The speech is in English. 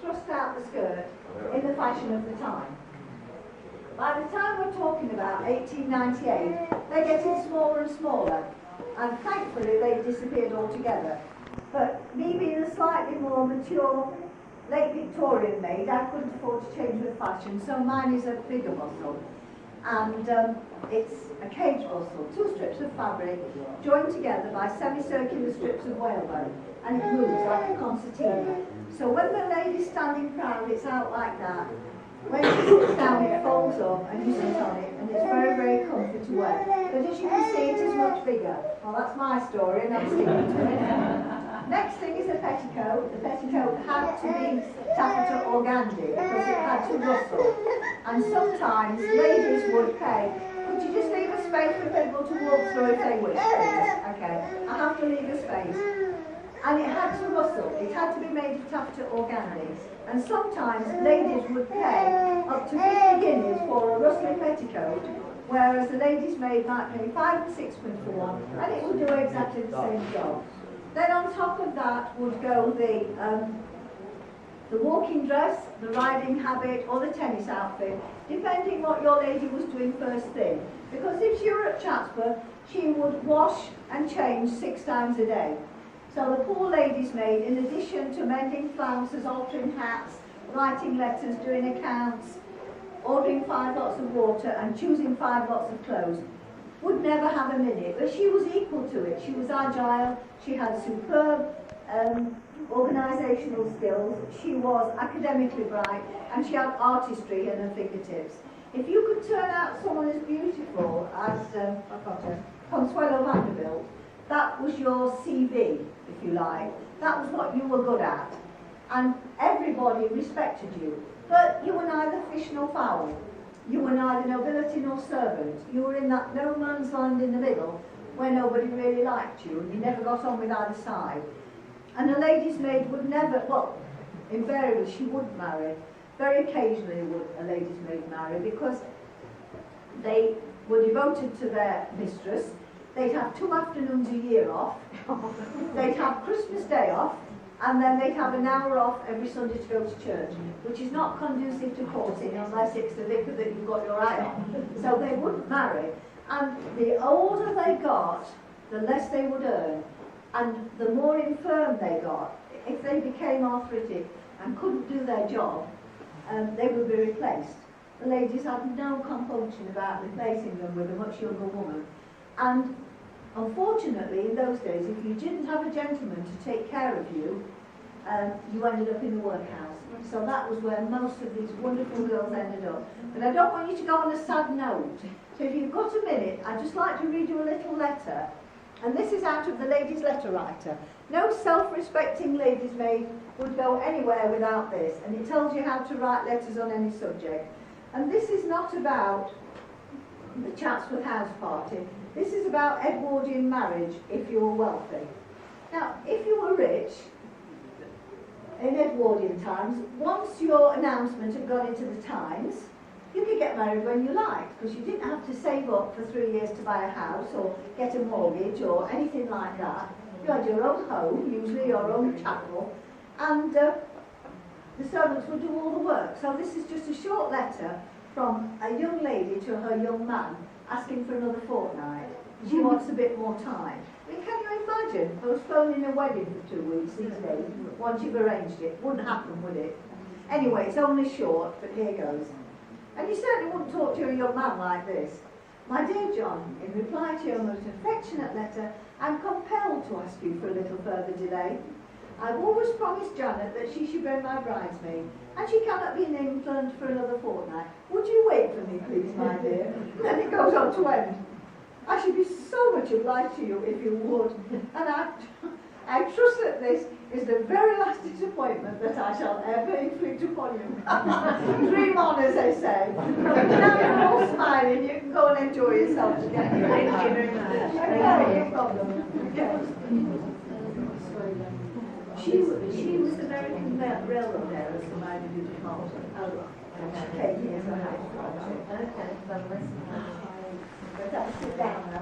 thrust out the skirt in the fashion of the time. By the time we're talking about 1898, they're getting smaller and smaller, and thankfully they disappeared altogether. But me being a slightly more mature late Victorian maid, I couldn't afford to change with fashion, so mine is a bigger bustle. And it's a cage bustle, 2 strips of fabric joined together by semicircular strips of whalebone, and it moves like a concertina. So when the lady's standing proud, it's out like that. When she sits down, it folds up and you sit on it, and it's very, very comfy to wear. But as you can see, it is much bigger. Well, that's my story, and I'm sticking to it. Next thing is a petticoat. The petticoat had to be taffeta organdy because it had to rustle. And sometimes ladies would pay. Could you just leave a space for people to walk through if they wish, please? Okay, I have to leave a space. And it had to rustle. It had to be made of taffeta organdy. And sometimes ladies would pay up to 50 guineas for a rustling petticoat, whereas the lady's maid might pay 5 and 6 pence for one, and it would do exactly the same job. Then on top of that would go the walking dress, the riding habit, or the tennis outfit, depending what your lady was doing first thing. Because if she were at Chatsworth, she would wash and change 6 times a day. So the poor lady's maid, in addition to mending flounces, altering hats, writing letters, doing accounts, ordering 5 lots of water and choosing 5 lots of clothes, would never have a minute. But she was equal to it. She was agile, she had superb organisational skills, she was academically bright, and she had artistry in her fingertips. If you could turn out someone as beautiful as Consuelo Vanderbilt, that was your CV, if you like. That was what you were good at. And everybody respected you. But you were neither fish nor fowl. You were neither nobility nor servant. You were in that no man's land in the middle where nobody really liked you, and you never got on with either side. And a lady's maid would never, well, invariably she would marry. Very occasionally would a lady's maid marry, because they were devoted to their mistress. They'd have 2 afternoons a year off, they'd have Christmas Day off, and then they'd have an hour off every Sunday to go to church, which is not conducive to courting unless it's the vicar that you've got your eye on. So they wouldn't marry. And the older they got, the less they would earn, and the more infirm they got. If they became arthritic and couldn't do their job, they would be replaced. The ladies had no compunction about replacing them with a much younger woman. And unfortunately, in those days, if you didn't have a gentleman to take care of you, you ended up in the workhouse. So that was where most of these wonderful girls ended up. But I don't want you to go on a sad note. So if you've got a minute, I'd just like to read you a little letter. And this is out of the Ladies' Letter Writer. No self-respecting lady's maid would go anywhere without this. And it tells you how to write letters on any subject. And this is not about the Chatsworth House party. This is about Edwardian marriage if you were wealthy. Now, if you were rich, in Edwardian times, once your announcement had gone into the Times, you could get married when you liked, because you didn't have to save up for 3 years to buy a house or get a mortgage or anything like that. You had your own home, usually your own chapel, and the servants would do all the work. So this is just a short letter from a young lady to her young man, asking for another fortnight. She wants a bit more time. I mean, can you imagine postponing a wedding for 2 weeks these days, once you've arranged it? Wouldn't happen, would it? Anyway, it's only short, but here goes. And you certainly wouldn't talk to your young man like this. My dear John, in reply to your most affectionate letter, I'm compelled to ask you for a little further delay. I've always promised Janet that she should be my bridesmaid, and she cannot be in England for another fortnight. Would you wait for me, please, my dear? Then it goes on to end. I should be so much obliged to you if you would, and I trust that this is the very last disappointment that I shall ever inflict upon you. Dream on, as they say. Now you're all smiling, you can go and enjoy yourself together. Thank you very much. No problem. She was American railroad heiress who married you to Malta. She came here for a house project. Okay, well, listen. But I'll sit down now.